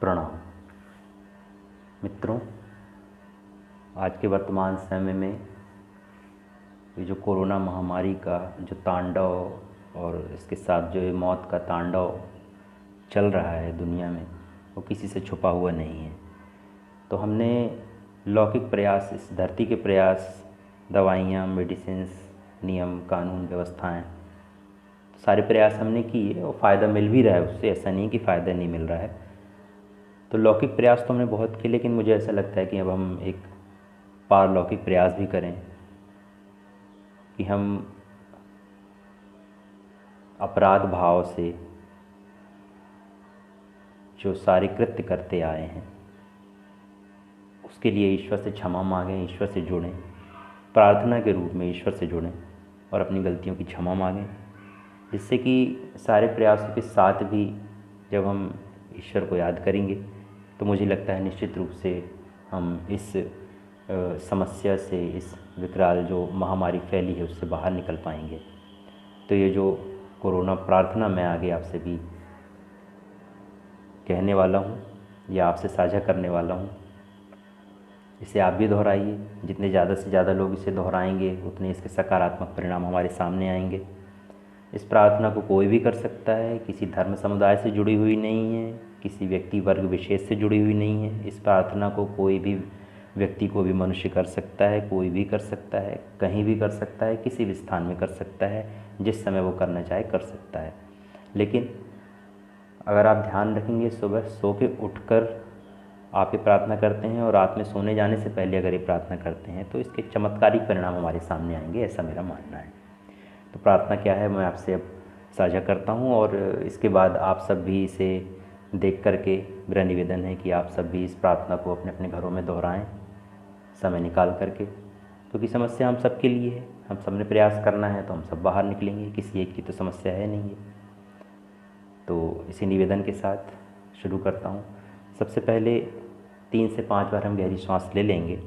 प्रणाम मित्रों। आज के वर्तमान समय में ये जो कोरोना महामारी का जो तांडव और इसके साथ जो ये मौत का तांडव चल रहा है दुनिया में, वो किसी से छुपा हुआ नहीं है। तो हमने लौकिक प्रयास, इस धरती के प्रयास, दवाइयाँ, मेडिसिन्स, नियम, कानून, व्यवस्थाएं, सारे प्रयास हमने किए और फ़ायदा मिल भी रहा है उससे। ऐसा नहीं कि फ़ायदा नहीं मिल रहा है। तो लौकिक प्रयास तो हमने बहुत किए, लेकिन मुझे ऐसा लगता है कि अब हम एक पारलौकिक प्रयास भी करें कि हम अपराध भाव से जो सारे कृत्य करते आए हैं उसके लिए ईश्वर से क्षमा मांगें, ईश्वर से जुड़ें, प्रार्थना के रूप में ईश्वर से जुड़ें और अपनी गलतियों की क्षमा मांगें, जिससे कि सारे प्रयासों के साथ भी जब हम ईश्वर को याद करेंगे तो मुझे लगता है निश्चित रूप से हम इस समस्या से, इस विकराल जो महामारी फैली है उससे बाहर निकल पाएंगे। तो ये जो कोरोना प्रार्थना मैं आगे आपसे भी कहने वाला हूँ या आपसे साझा करने वाला हूँ, इसे आप भी दोहराइए। जितने ज़्यादा से ज़्यादा लोग इसे दोहराएंगे उतने इसके सकारात्मक परिणाम हमारे सामने आएंगे। इस प्रार्थना को कोई भी कर सकता है, किसी धर्म समुदाय से जुड़ी हुई नहीं है, किसी व्यक्ति वर्ग विशेष से जुड़ी हुई नहीं है। इस प्रार्थना को कोई भी व्यक्ति, को भी मनुष्य कर सकता है, कोई भी कर सकता है, कहीं भी कर सकता है, किसी भी स्थान में कर सकता है, जिस समय वो करना चाहे कर सकता है। लेकिन अगर आप ध्यान रखेंगे, सुबह सो के उठकर आप ये प्रार्थना करते हैं और रात में सोने जाने से पहले अगर ये प्रार्थना करते हैं तो इसके चमत्कारिक परिणाम हमारे सामने आएंगे, ऐसा मेरा मानना है। तो प्रार्थना क्या है मैं आपसे अब साझा करता हूँ और इसके बाद आप सब भी इसे देख करके मेरा निवेदन है कि आप सब भी इस प्रार्थना को अपने अपने घरों में दोहराएं समय निकाल करके, क्योंकि समस्या हम सब के लिए है। हम सब ने प्रयास करना है तो हम सब बाहर निकलेंगे, किसी एक की तो समस्या है नहीं है। तो इसी निवेदन के साथ शुरू करता हूँ। सबसे पहले 3 से 5 बार हम गहरी सांस ले लेंगे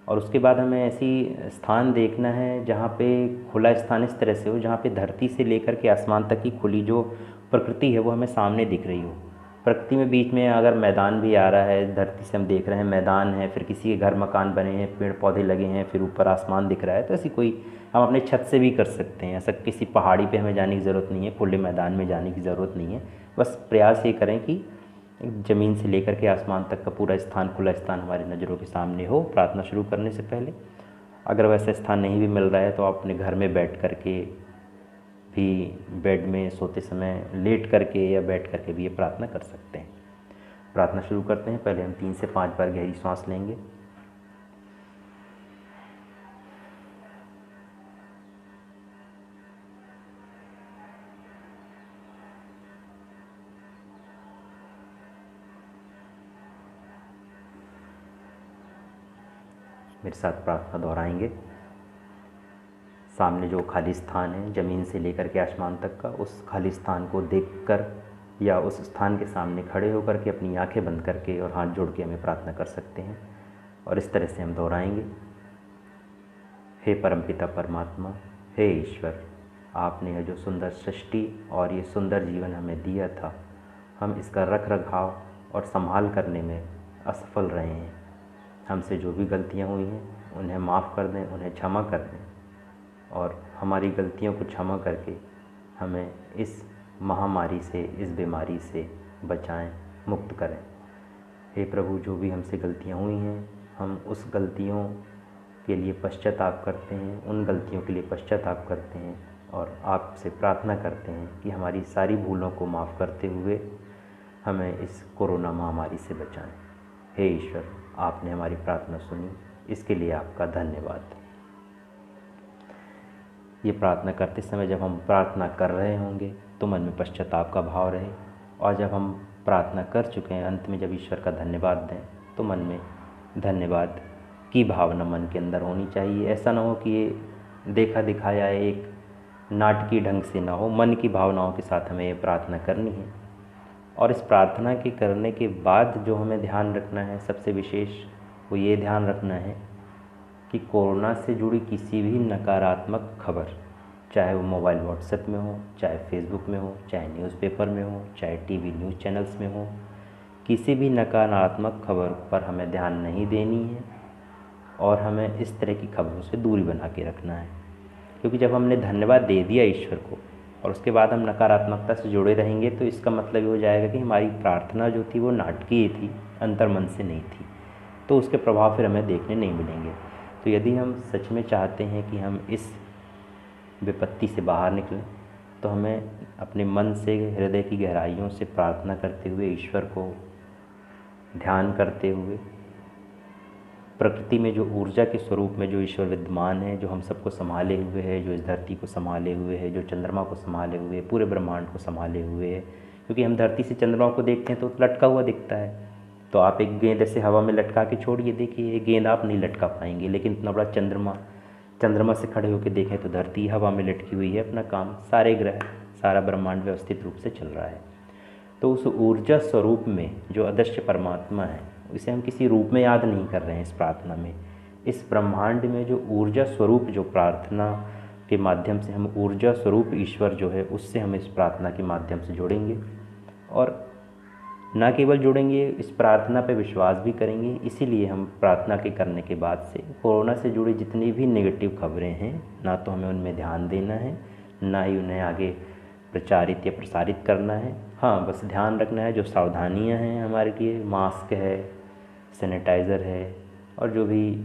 और उसके बाद हमें ऐसी स्थान देखना है जहाँ पे खुला स्थान इस तरह से हो जहाँ पे धरती से लेकर के आसमान तक की खुली जो प्रकृति है वो हमें सामने दिख रही हो। प्रकृति में बीच में अगर मैदान भी आ रहा है, धरती से हम देख रहे हैं मैदान है, फिर किसी के घर मकान बने हैं, पेड़ पौधे लगे हैं, फिर ऊपर आसमान दिख रहा है, तो ऐसी कोई हम अपने छत से भी कर सकते हैं। ऐसा किसी पहाड़ी पे हमें जाने की ज़रूरत नहीं है, खुले मैदान में जाने की ज़रूरत नहीं है। बस प्रयास ये करें कि ज़मीन से लेकर के आसमान तक का पूरा स्थान, खुला स्थान हमारी नज़रों के सामने हो प्रार्थना शुरू करने से पहले। अगर वैसा स्थान नहीं भी मिल रहा है तो आप अपने घर में बैठ करके भी, बेड में सोते समय लेट करके या बैठ करके भी ये प्रार्थना कर सकते हैं। प्रार्थना शुरू करते हैं। पहले हम 3 से 5 बार गहरी सांस लेंगे। मेरे साथ प्रार्थना दोहराएंगे। सामने जो खाली स्थान है ज़मीन से लेकर के आसमान तक का, उस खाली स्थान को देखकर या उस स्थान के सामने खड़े होकर के अपनी आंखें बंद करके और हाथ जोड़ के हमें प्रार्थना कर सकते हैं। और इस तरह से हम दोहराएंगे। हे परमपिता परमात्मा, हे ईश्वर, आपने यह जो सुंदर सृष्टि और ये सुंदर जीवन हमें दिया था, हम इसका रख रखाव और संभाल करने में असफल रहे हैं। हमसे जो भी गलतियाँ हुई हैं उन्हें माफ़ कर दें, उन्हें क्षमा कर दें और हमारी गलतियों को क्षमा करके हमें इस महामारी से, इस बीमारी से बचाएं, मुक्त करें। हे प्रभु, जो भी हमसे गलतियाँ हुई हैं हम उस गलतियों के लिए पश्चाताप करते हैं, उन गलतियों के लिए पश्चाताप करते हैं और आपसे प्रार्थना करते हैं कि हमारी सारी भूलों को माफ़ करते हुए हमें इस कोरोना महामारी से बचाएं। हे ईश्वर, आपने हमारी प्रार्थना सुनी, इसके लिए आपका धन्यवाद। ये प्रार्थना करते समय जब हम प्रार्थना कर रहे होंगे तो मन में पश्चाताप का भाव रहे, और जब हम प्रार्थना कर चुके हैं अंत में जब ईश्वर का धन्यवाद दें तो मन में धन्यवाद की भावना मन के अंदर होनी चाहिए। ऐसा ना हो कि ये देखा दिखाया एक नाटकीय ढंग से ना हो, मन की भावनाओं के साथ हमें ये प्रार्थना करनी है। और इस प्रार्थना के करने के बाद जो हमें ध्यान रखना है सबसे विशेष, वो ये ध्यान रखना है कि कोरोना से जुड़ी किसी भी नकारात्मक खबर, चाहे वो मोबाइल व्हाट्सएप में हो, चाहे फेसबुक में हो, चाहे न्यूज़पेपर में हो, चाहे टीवी न्यूज़ चैनल्स में हो, किसी भी नकारात्मक खबर पर हमें ध्यान नहीं देनी है और हमें इस तरह की खबरों से दूरी बना के रखना है। क्योंकि जब हमने धन्यवाद दे दिया ईश्वर को और उसके बाद हम नकारात्मकता से जुड़े रहेंगे तो इसका मतलब ये हो जाएगा कि हमारी प्रार्थना जो थी वो नाटकीय थी, अंतर्मन से नहीं थी, तो उसके प्रभाव फिर हमें देखने नहीं मिलेंगे। तो यदि हम सच में चाहते हैं कि हम इस विपत्ति से बाहर निकलें तो हमें अपने मन से, हृदय की गहराइयों से प्रार्थना करते हुए, ईश्वर को ध्यान करते हुए, प्रकृति में जो ऊर्जा के स्वरूप में जो ईश्वर विद्यमान है, जो हम सबको संभाले हुए है, जो इस धरती को संभाले हुए है, जो चंद्रमा को संभाले हुए, पूरे ब्रह्मांड को संभाले हुए है। क्योंकि हम धरती से चंद्रमा को देखते हैं तो लटका हुआ दिखता है, तो आप एक गेंद ऐसे हवा में लटका के छोड़िए, देखिए ये गेंद आप नहीं लटका पाएंगे। लेकिन इतना बड़ा चंद्रमा से खड़े होकर देखें तो धरती हवा में लटकी हुई है, अपना काम, सारे ग्रह, सारा ब्रह्मांड व्यवस्थित रूप से चल रहा है। तो उस ऊर्जा स्वरूप में जो अदृश्य परमात्मा है, इसे हम किसी रूप में याद नहीं कर रहे हैं इस प्रार्थना में। इस ब्रह्मांड में जो ऊर्जा स्वरूप, जो प्रार्थना के माध्यम से हम ऊर्जा स्वरूप ईश्वर जो है, उससे हम इस प्रार्थना के माध्यम से जुड़ेंगे और ना केवल जुड़ेंगे, इस प्रार्थना पे विश्वास भी करेंगे। इसीलिए हम प्रार्थना के करने के बाद से कोरोना से जुड़ी जितनी भी नेगेटिव खबरें हैं, ना तो हमें उनमें ध्यान देना है, ना ही उन्हें आगे प्रचारित या प्रसारित करना है। हाँ, बस ध्यान रखना है जो सावधानियां हैं हमारे लिए, मास्क है, सैनिटाइज़र है और जो भी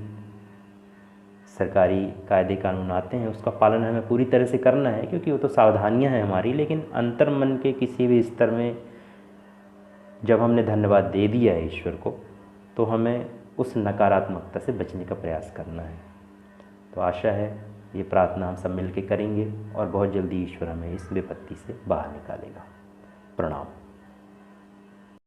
सरकारी कायदे कानून आते हैं उसका पालन हमें पूरी तरह से करना है, क्योंकि वो तो सावधानियां हैं हमारी। लेकिन अंतर्मन के किसी भी स्तर में जब हमने धन्यवाद दे दिया है ईश्वर को, तो हमें उस नकारात्मकता से बचने का प्रयास करना है। तो आशा है ये प्रार्थना हम सब मिल के करेंगे और बहुत जल्दी ईश्वर हमें इस विपत्ति से बाहर निकालेगा। प्रणाम।